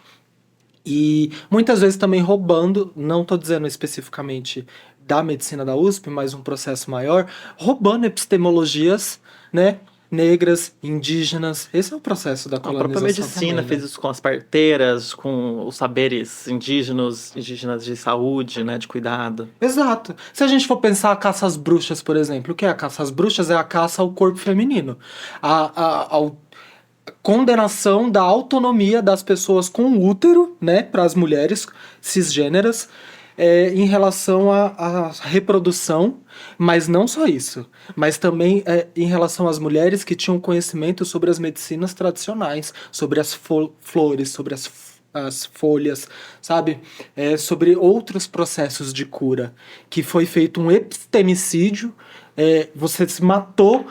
E muitas vezes também roubando, não estou dizendo especificamente da medicina da USP, mas um processo maior, roubando epistemologias, né, negras, indígenas. Esse é o processo da A própria colonização medicina também, fez né? isso com as parteiras, com os saberes indígenas de saúde, né, de cuidado. Exato. Se a gente for pensar a caça às bruxas, por exemplo, o que é a caça às bruxas? É a caça ao corpo feminino. Ao condenação da autonomia das pessoas com útero, né, para as mulheres cisgêneras, em relação à reprodução, mas não só isso, mas também em relação às mulheres que tinham conhecimento sobre as medicinas tradicionais, sobre as flores, sobre as folhas, sabe? Sobre outros processos de cura, que foi feito um epistemicídio, você se matou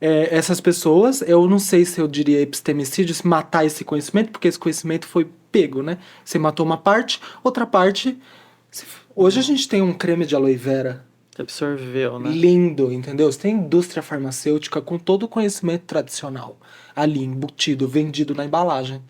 essas pessoas. Eu não sei se eu diria epistemicídio, se matar esse conhecimento, porque esse conhecimento foi pego, né? Você matou uma parte, outra parte. Hoje a gente tem um creme de aloe vera Que absorveu, né? lindo, entendeu? Você tem indústria farmacêutica com todo o conhecimento tradicional ali embutido, vendido na embalagem.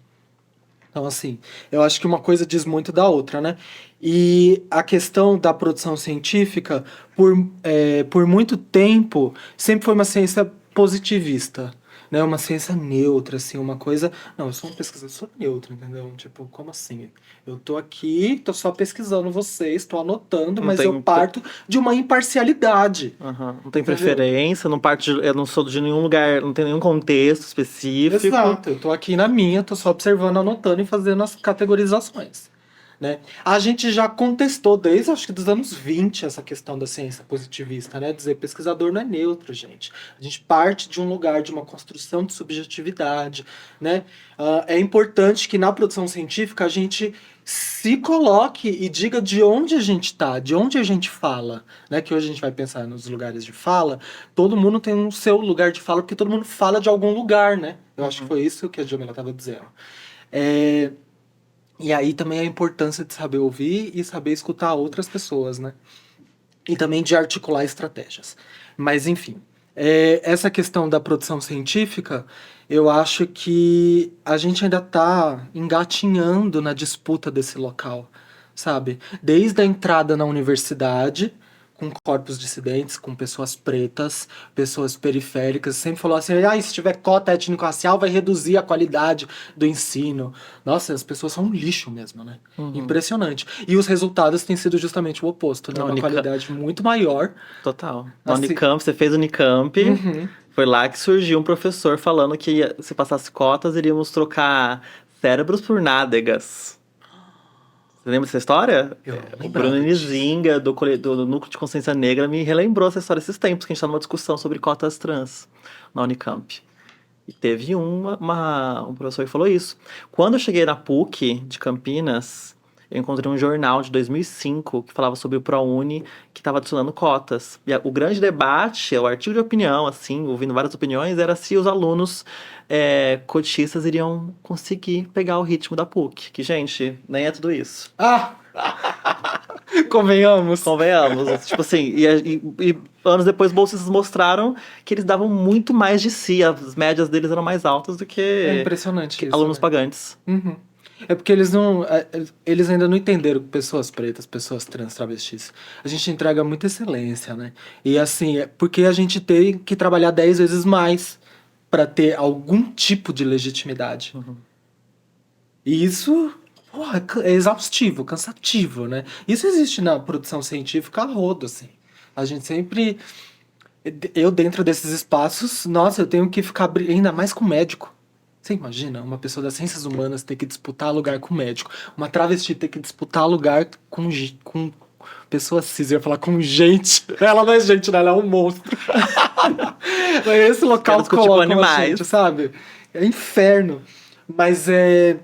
Então, assim, eu acho que uma coisa diz muito da outra, né? E a questão da produção científica, por muito tempo, sempre foi uma ciência positivista, né? Uma ciência neutra, assim, uma coisa... Não, eu sou um pesquisador, eu sou neutro, entendeu? Tipo, como assim? Eu tô aqui, tô só pesquisando vocês, tô anotando, Não mas eu tem, parto de uma imparcialidade, aham, não tem entendeu? preferência, não parte eu não sou de nenhum lugar, não tem nenhum contexto específico. Exato, eu tô aqui na minha, tô só observando, anotando e fazendo as categorizações, né? A gente já contestou desde, acho que dos anos 20 essa questão da ciência positivista, né? Dizer pesquisador não é neutro, gente. A gente parte de um lugar, de uma construção de subjetividade, né? É importante que na produção científica a gente se coloque e diga de onde a gente está, de onde a gente fala, né? Que hoje a gente vai pensar nos lugares de fala. Todo mundo tem um seu lugar de fala, porque todo mundo fala de algum lugar, né? Eu acho que foi isso que a Jamila estava dizendo. E aí também a importância de saber ouvir e saber escutar outras pessoas, né? E também de articular estratégias. Mas, enfim, essa questão da produção científica, eu acho que a gente ainda está engatinhando na disputa desse local, sabe? Desde a entrada na universidade, com corpos dissidentes, com pessoas pretas, pessoas periféricas, sempre falou assim, se tiver cota étnico-racial vai reduzir a qualidade do ensino. Nossa, as pessoas são um lixo mesmo, né? Impressionante. E os resultados têm sido justamente o oposto, né? Na Uma Unicamp, qualidade muito maior. total. Na Assim, Unicamp, você fez Unicamp, foi lá que surgiu um professor falando que se passasse cotas, iríamos trocar cérebros por nádegas. Você lembra dessa história? eu não O lembrava Bruno disso. Nizinga, do Núcleo de Consciência Negra, me relembrou essa história esses tempos, que a gente tá numa discussão sobre cotas trans na Unicamp. E teve um professor que falou isso. Quando eu cheguei na PUC de Campinas, eu encontrei um jornal de 2005 que falava sobre o ProUni, que estava adicionando cotas. E o grande debate, o artigo de opinião, assim, ouvindo várias opiniões, era se os alunos cotistas iriam conseguir pegar o ritmo da PUC. Que, gente, nem é tudo isso. Ah! Convenhamos. Convenhamos. Tipo assim, e anos depois, bolsistas mostraram que eles davam muito mais de si. As médias deles eram mais altas do É que impressionante isso, alunos né? pagantes. Uhum. É porque eles ainda não entenderam que pessoas pretas, pessoas trans, travestis. A gente entrega muita excelência, né? E assim, é porque a gente tem que trabalhar 10 vezes mais para ter algum tipo de legitimidade. E isso, porra, é exaustivo, cansativo, né? Isso existe na produção científica a rodo, assim. A gente sempre. Eu, dentro desses espaços, nossa, eu tenho que ficar ainda mais com médico. Você imagina uma pessoa das ciências humanas ter que disputar lugar com médico, uma travesti ter que disputar lugar com pessoa cis, eu ia falar com gente. Ela não é gente, né? Ela é um monstro. Mas esse local Quero discutir com coloca a animais. gente, sabe? É inferno. Mas é.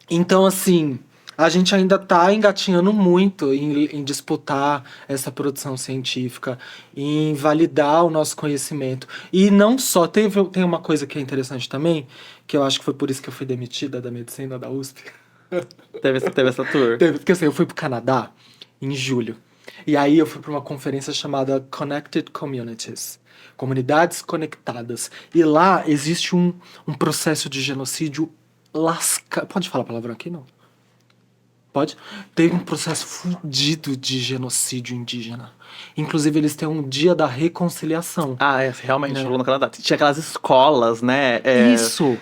Então, assim. A gente ainda está engatinhando muito em disputar essa produção científica, em validar o nosso conhecimento. E não só, tem uma coisa que é interessante também, que eu acho que foi por isso que eu fui demitida da medicina da USP. Teve essa tour. Porque assim, eu fui pro Canadá em julho. E aí eu fui para uma conferência chamada Connected Communities. Comunidades conectadas. E lá existe um processo de genocídio lasca... Pode falar palavrão aqui, não? Pode? Teve um processo fudido de genocídio indígena. Inclusive, eles têm um dia da reconciliação. Ah, realmente, Né? rolou no Canadá. Tinha aquelas escolas, né? Isso!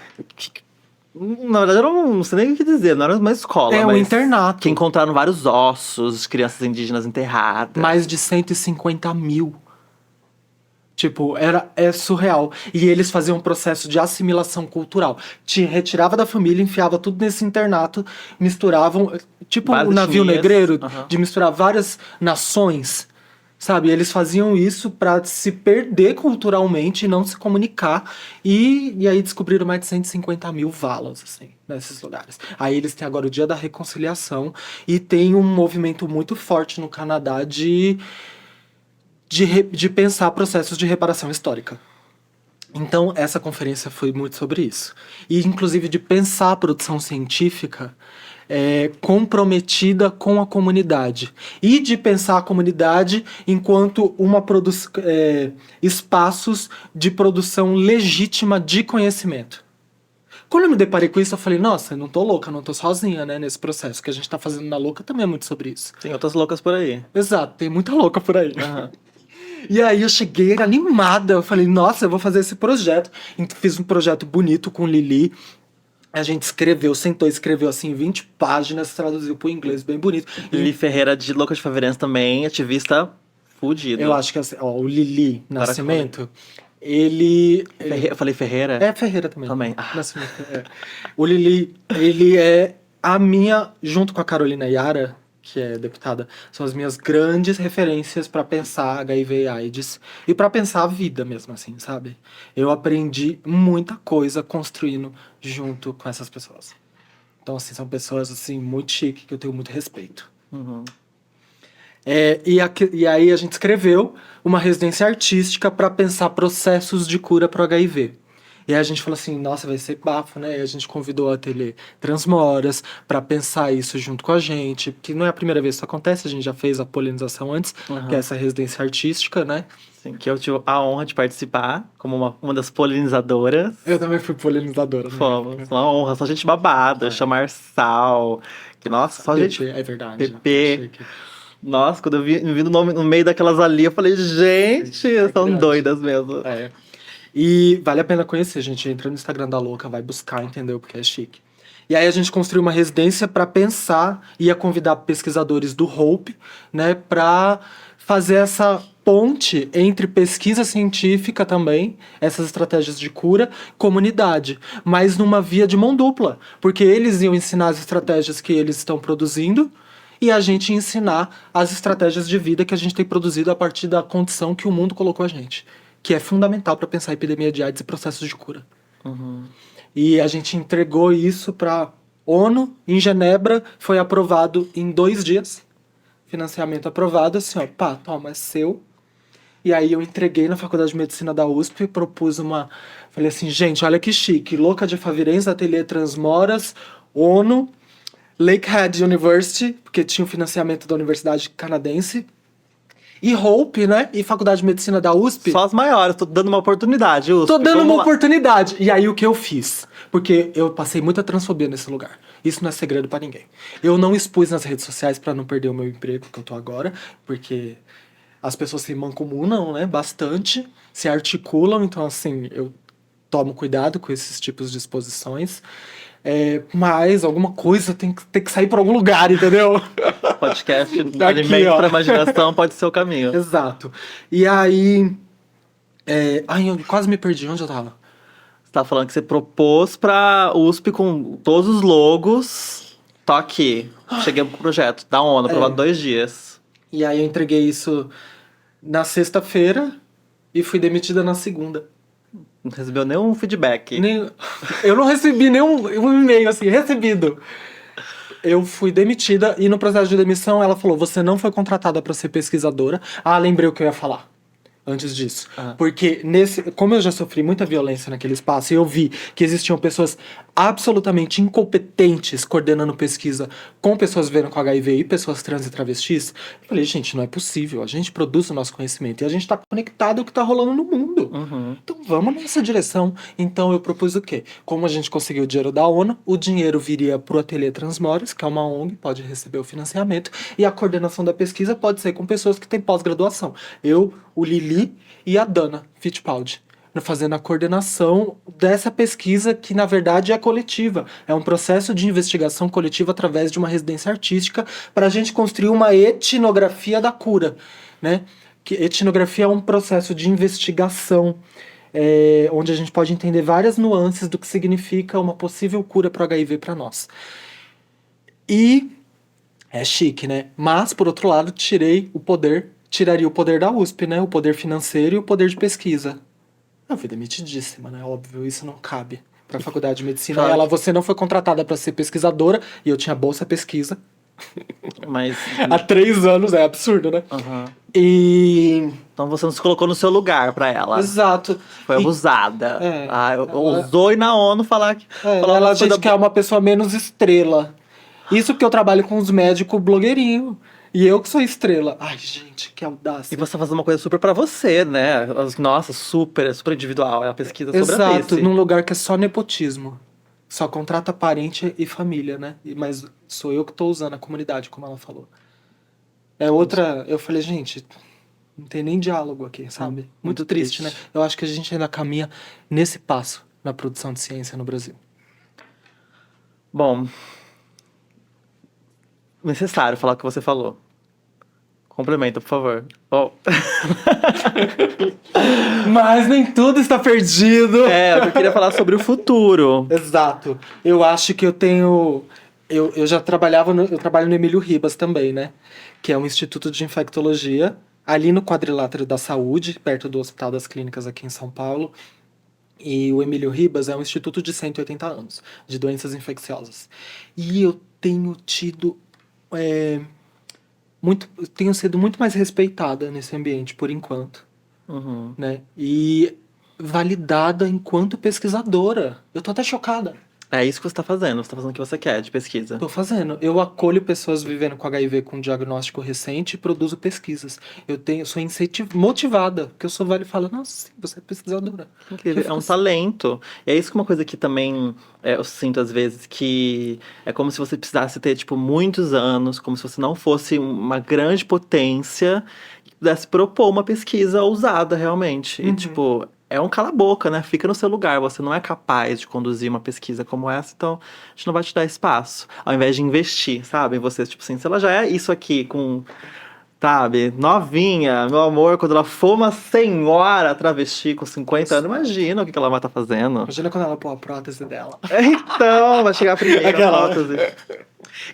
Na verdade, eu não sei nem o que dizer, não era uma escola, É um mas internato. que encontraram vários ossos de crianças indígenas enterradas. Mais de 150 mil. Tipo, é surreal. E eles faziam um processo de assimilação cultural. Te retirava da família, enfiava tudo nesse internato, misturavam, tipo Várias o navio etnias. negreiro, Aham. de misturar várias nações, sabe? Eles faziam isso pra se perder culturalmente e não se comunicar. E aí descobriram mais de 150 mil valas, assim, nesses lugares. Aí eles têm agora o Dia da Reconciliação e tem um movimento muito forte no Canadá de pensar processos de reparação histórica. Então, essa conferência foi muito sobre isso. E, inclusive, de pensar a produção científica comprometida com a comunidade. E de pensar a comunidade enquanto espaços de produção legítima de conhecimento. Quando eu me deparei com isso, eu falei, nossa, eu não tô louca, não tô sozinha, né, nesse processo. O que a gente tá fazendo na Louca também é muito sobre isso. Tem outras loucas por aí. Exato, tem muita louca por aí. Aham. E aí eu cheguei animada, eu falei, nossa, eu vou fazer esse projeto. Fiz um projeto bonito com Lili. A gente sentou e escreveu assim 20 páginas, traduziu pro inglês bem bonito. Lili Ferreira de Louca de Faverense também, ativista fudido. Eu acho que assim, ó, o Lili Nascimento, ele Eu falei Ferreira? é Ferreira também. Também. Nascimento, é. O Lili, ele é a minha, junto com a Carolina Yara, que é deputada, são as minhas grandes referências para pensar HIV e AIDS e para pensar a vida mesmo assim, sabe? Eu aprendi muita coisa construindo junto com essas pessoas. Então, assim, são pessoas assim muito chiques que eu tenho muito respeito. Uhum. E aí a gente escreveu uma residência artística para pensar processos de cura para o HIV. E aí a gente falou assim, nossa, vai ser bafo, né? E a gente convidou o ateliê Transmoras para pensar isso junto com a gente, porque não é a primeira vez que isso acontece, a gente já fez a polinização antes, que é essa residência artística, né? Sim, que eu tive a honra de participar como uma das polinizadoras. Eu também fui polinizadora. Né? Fomos, uma honra, só gente babada, chamar Sal, que nossa, só gente... É verdade. Pepe. Nossa, quando eu vi o nome no meio daquelas ali, eu falei, gente, são grande. doidas mesmo. É. E vale a pena conhecer, gente. Entra no Instagram da Louca, vai buscar, entendeu? Porque é chique. E aí a gente construiu uma residência para pensar, ia convidar pesquisadores do Hope, né, para fazer essa ponte entre pesquisa científica também, essas estratégias de cura, comunidade, mas numa via de mão dupla, porque eles iam ensinar as estratégias que eles estão produzindo e a gente ensinar as estratégias de vida que a gente tem produzido a partir da condição que o mundo colocou a gente, que é fundamental para pensar a epidemia de AIDS e processos de cura. Uhum. E a gente entregou isso para ONU, em Genebra, foi aprovado em 2 dias. Financiamento aprovado, assim, ó, pá, toma, é seu. E aí eu entreguei na Faculdade de Medicina da USP, propus falei assim, gente, olha que chique, Louca de Favirense, Ateliê Transmoras, ONU, Lakehead University, porque tinha o financiamento da Universidade Canadense, e Hope, né? E Faculdade de Medicina da USP. Só as maiores, tô dando uma oportunidade, USP. Tô dando Vamos uma lá. oportunidade. E aí o que eu fiz? Porque eu passei muita transfobia nesse lugar. Isso não é segredo pra ninguém. Eu não expus nas redes sociais pra não perder o meu emprego que eu tô agora, porque as pessoas se mancomunam, né? Bastante, se articulam. Então, assim, eu tomo cuidado com esses tipos de exposições. Mas alguma coisa tem que sair pra algum lugar, entendeu? Podcast Aqui, Alimento ó. para Imaginação pode ser o caminho. Exato. E aí... Ai, eu quase me perdi. Onde eu tava? Você tá falando que você propôs pra USP com todos os logos. Tô aqui. Cheguei pro projeto da ONU, aprovado 2 dias. E aí eu entreguei isso na sexta-feira e fui demitida na segunda. Não recebeu nenhum feedback. Eu não recebi nenhum um e-mail assim, recebido. eu fui demitida e no processo de demissão ela falou: você não foi contratada para ser pesquisadora. Ah, lembrei o que eu ia falar antes disso. Ah. Porque, como eu já sofri muita violência naquele espaço e eu vi que existiam pessoas absolutamente incompetentes coordenando pesquisa com pessoas vivendo com HIV e pessoas trans e travestis, eu falei, gente, não é possível. A gente produz o nosso conhecimento e a gente está conectado ao que está rolando no mundo. Uhum. Então vamos nessa direção. Então eu propus o quê? Como a gente conseguiu o dinheiro da ONU, o dinheiro viria para o Ateliê Transmores, que é uma ONG, pode receber o financiamento, e a coordenação da pesquisa pode ser com pessoas que têm pós-graduação. Eu, o Lili e a Dana Fittipaldi, fazendo a coordenação dessa pesquisa que, na verdade, é coletiva. É um processo de investigação coletiva através de uma residência artística para a gente construir uma etnografia da cura, né? Que etnografia é um processo de investigação onde a gente pode entender várias nuances do que significa uma possível cura para o HIV para nós. E é chique, né? Mas, por outro lado, tiraria o poder da USP, né? O poder financeiro e o poder de pesquisa. Eu fui demitidíssima, né? Óbvio, isso não cabe para a faculdade de medicina. Claro. Você não foi contratada para ser pesquisadora e eu tinha bolsa pesquisa. Mas. Há 3 anos, é absurdo, né? Uhum. E. Então você não se colocou no seu lugar pra ela. Exato. Foi abusada. Ela- Ousou ir na ONU falar que. falar Ela uma diz coisa- que é uma pessoa menos estrela. Isso porque eu trabalho com os médicos blogueirinhos. E eu que sou estrela. Ai, gente, que audácia. E você tá fazendo uma coisa super pra você, né? Nossa, super, super individual. É a pesquisa sobre a Exato, Pesce. num lugar que é só nepotismo. Só contrata parente e família, né? Mas sou eu que tô usando a comunidade, como ela falou. É outra. Eu falei, gente, não tem nem diálogo aqui, sabe? Muito muito triste, triste. né? Eu acho que a gente ainda caminha nesse passo na produção de ciência no Brasil. Bom. Necessário falar o que você falou. Complementa, por favor. Oh. Mas nem tudo está perdido. Eu queria falar sobre o futuro. Exato. Eu acho que eu tenho. Eu já trabalhava eu trabalho no Emílio Ribas também, né? Que é um instituto de infectologia, ali no Quadrilátero da Saúde, perto do Hospital das Clínicas aqui em São Paulo. E o Emílio Ribas é um instituto de 180 anos, de doenças infecciosas. E eu tenho tido. Tenho sido muito mais respeitada nesse ambiente, por enquanto. Uhum. Né? E validada enquanto pesquisadora. Eu tô até chocada. É isso que você tá fazendo. Você tá fazendo o que você quer de pesquisa. Tô fazendo. Eu acolho pessoas vivendo com HIV com diagnóstico recente e produzo pesquisas. Sou motivada, porque eu sou velho e falo, nossa, sim, você é pesquisadora. Incrível. Eu É um fico talento. E é isso que uma coisa que também eu sinto às vezes, que é como se você precisasse ter, tipo, muitos anos, como se você não fosse uma grande potência e pudesse propor uma pesquisa ousada, realmente. E, tipo, é um cala-boca, né? Fica no seu lugar. Você não é capaz de conduzir uma pesquisa como essa, então a gente não vai te dar espaço. Ao invés de investir, sabe? Em você, tipo assim, se ela já é isso aqui com. Sabe, novinha, meu amor, quando ela for uma senhora travesti com 50 anos, imagina o que ela vai estar fazendo. Imagina quando ela pôr a prótese dela. Então, vai chegar primeiro Aquela. a prótese.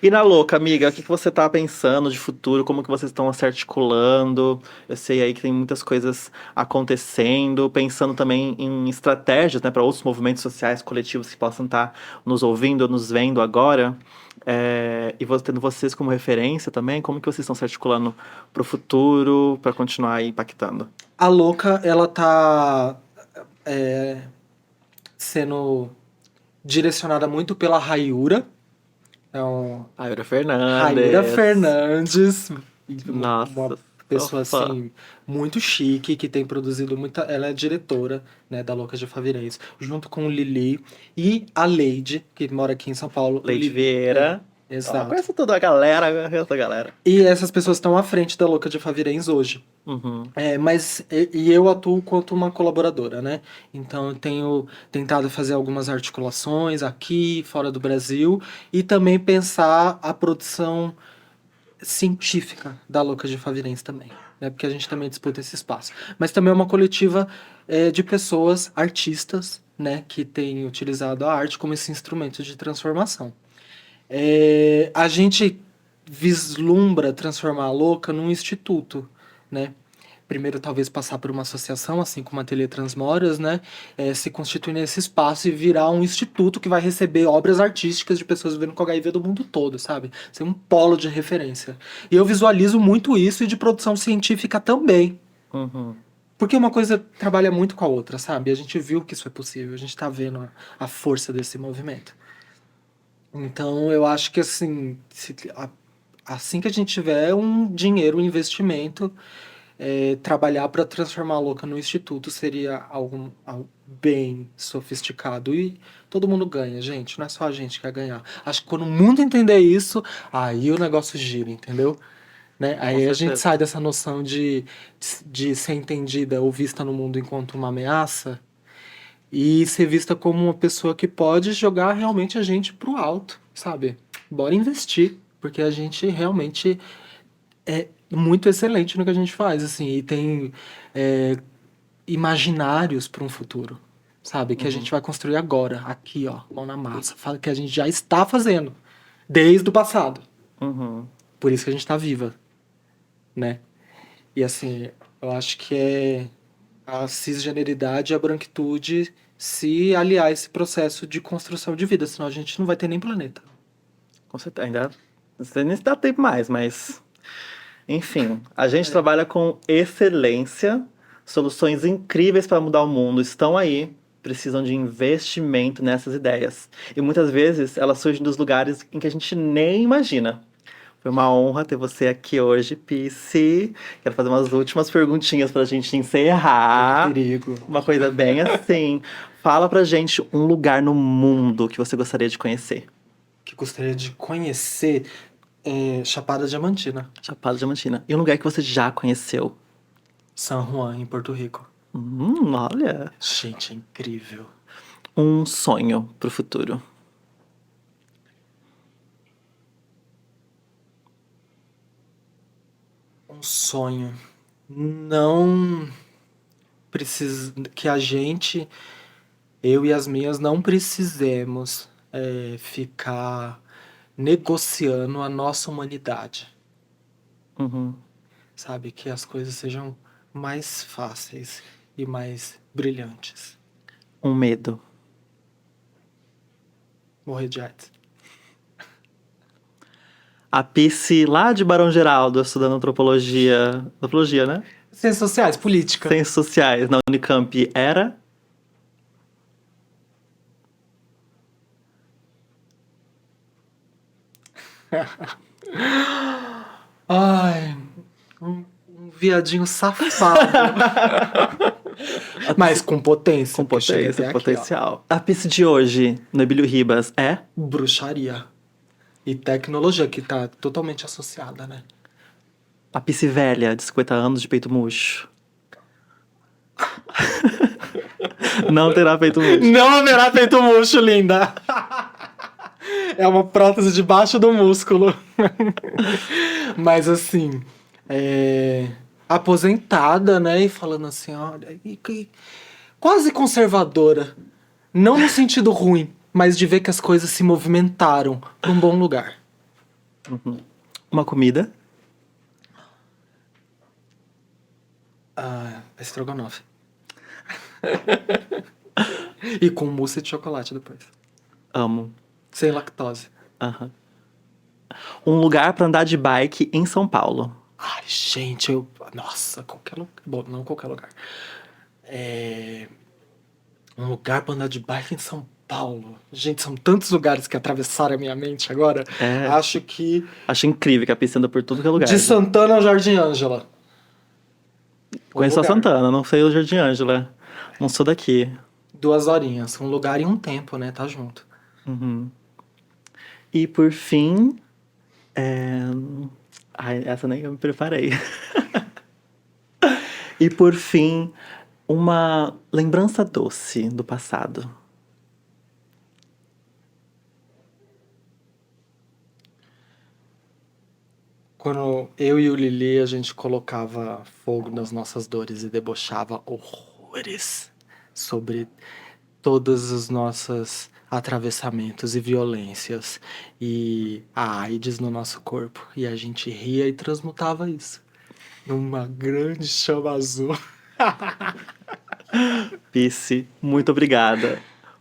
E na louca, amiga, o que você tá pensando de futuro? Como que vocês estão se articulando? Eu sei aí que tem muitas coisas acontecendo, pensando também em estratégias, né, para outros movimentos sociais coletivos que possam estar nos ouvindo, nos vendo agora. E tendo vocês como referência também, como que vocês estão se articulando pro futuro, para continuar aí impactando? A louca, ela tá sendo direcionada muito pela Rayura. Ayura Fernandes. Rayura Fernandes. Nossa, Uma pessoa sou fã. assim, muito chique, que tem produzido muita. Ela é diretora, né, da Louca de Favirense, junto com o Lili e a Leide, que mora aqui em São Paulo. Leite Vieira. Exato. Conheço toda a galera, conheço a galera. E essas pessoas estão à frente da Louca de Favirense hoje. Uhum. Mas eu atuo quanto uma colaboradora, né? Então eu tenho tentado fazer algumas articulações aqui, fora do Brasil, e também pensar a produção científica da Louca de Favirense também, né? Porque a gente também disputa esse espaço. Mas também é uma coletiva de pessoas, artistas, né? Que têm utilizado a arte como esse instrumento de transformação. A gente vislumbra transformar a Louca num instituto, né? primeiro talvez passar por uma associação, assim como a Ateliê Transmoras, né? Se constituir nesse espaço e virar um instituto que vai receber obras artísticas de pessoas vivendo com HIV do mundo todo, sabe? Ser um polo de referência. E eu visualizo muito isso e de produção científica também. Uhum. Porque uma coisa trabalha muito com a outra, sabe? A gente viu que isso é possível, a gente tá vendo a força desse movimento. Então, eu acho que assim, assim que a gente tiver um dinheiro, um investimento, trabalhar para transformar a Louca no instituto seria algo bem sofisticado. E todo mundo ganha, gente. Não é só a gente que vai ganhar. Acho que quando o mundo entender isso, aí o negócio gira, entendeu? Né? Com Aí a gente certeza. sai dessa noção de ser entendida ou vista no mundo enquanto uma ameaça e ser vista como uma pessoa que pode jogar realmente a gente pro alto, sabe? Bora investir, porque a gente realmente é muito excelente no que a gente faz, assim, e tem é, imaginários para um futuro, sabe? Que a Uhum. gente vai construir agora, aqui, ó, mão na massa, que a gente já está fazendo desde o passado. Uhum. Por isso que a gente está viva, né? E assim, eu acho que é a cisgeneridade e a branquitude se aliar a esse processo de construção de vida, senão a gente não vai ter nem planeta. Com certeza. Ainda. Não sei nem se dá tempo mais, mas. Enfim, a gente É. trabalha com excelência, soluções incríveis para mudar o mundo estão aí, precisam de investimento nessas ideias. E muitas vezes elas surgem dos lugares em que a gente nem imagina. Foi uma honra ter você aqui hoje, Pisci. Quero fazer umas últimas perguntinhas para a gente Ai, que encerrar. perigo. Uma coisa bem assim. Fala pra gente um lugar no mundo que você gostaria de conhecer. Que gostaria de conhecer Chapada Diamantina, Chapada Diamantina. E um lugar que você já conheceu. San Juan, em Porto Rico. Olha. Gente, é incrível. Um sonho pro futuro. Um sonho. Não precisa que a gente, eu e as minhas, não precisemos ficar negociando a nossa humanidade, Uhum. sabe? Que as coisas sejam mais fáceis e mais brilhantes. Um medo. Morrer de AIDS. A Pisci lá de Barão Geraldo, estudando antropologia. Antropologia, né? Ciências sociais, política. Ciências sociais na Unicamp era. Ai, um viadinho safado. Mas com potência, Com porque chega potência, até aqui, ó. potencial. A Pisci de hoje, no Emílio Ribas, é. Bruxaria. E tecnologia, que tá totalmente associada, né? A Pisci velha, de 50 anos, de peito murcho. Não terá peito murcho. Não haverá peito murcho, linda! É uma prótese debaixo do músculo. Mas assim, aposentada, né? E falando assim, olha, quase conservadora. Não no sentido ruim, mas de ver que as coisas se movimentaram para um bom lugar. Uma comida. Estrogonofe. E com mousse de chocolate depois. Amo. Sem lactose. Aham. Um lugar pra andar de bike em São Paulo. Ai, gente, nossa, qualquer lugar. Bom, não qualquer lugar. Um lugar pra andar de bike em São Paulo. Gente, são tantos lugares que atravessaram a minha mente agora. É. Acho que Acho incrível que a Pisci anda por tudo que é lugar. de Santana ao Jardim Ângela. Conheço a lugar. Santana, não sei o Jardim Ângela. Não sou daqui. 2 horinhas. Um lugar e um tempo, né? Tá junto. E por fim. Ai, essa nem eu me preparei. E por fim, uma lembrança doce do passado. Quando eu e o Lili, a gente colocava fogo nas nossas dores e debochava horrores sobre todos os nossos atravessamentos e violências e a AIDS no nosso corpo. E a gente ria e transmutava isso. Numa grande chama azul. Pisci, muito obrigada.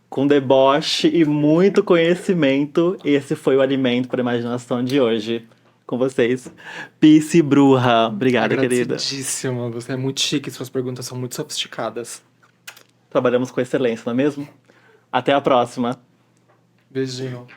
Com deboche e muito conhecimento, esse foi o alimento para a imaginação de hoje. Com vocês, Pisci Bruja. Obrigada, querida. Agradecidíssima. Você é muito chique, suas perguntas são muito sofisticadas. Trabalhamos com excelência, não é mesmo? Até a próxima. Beijinho.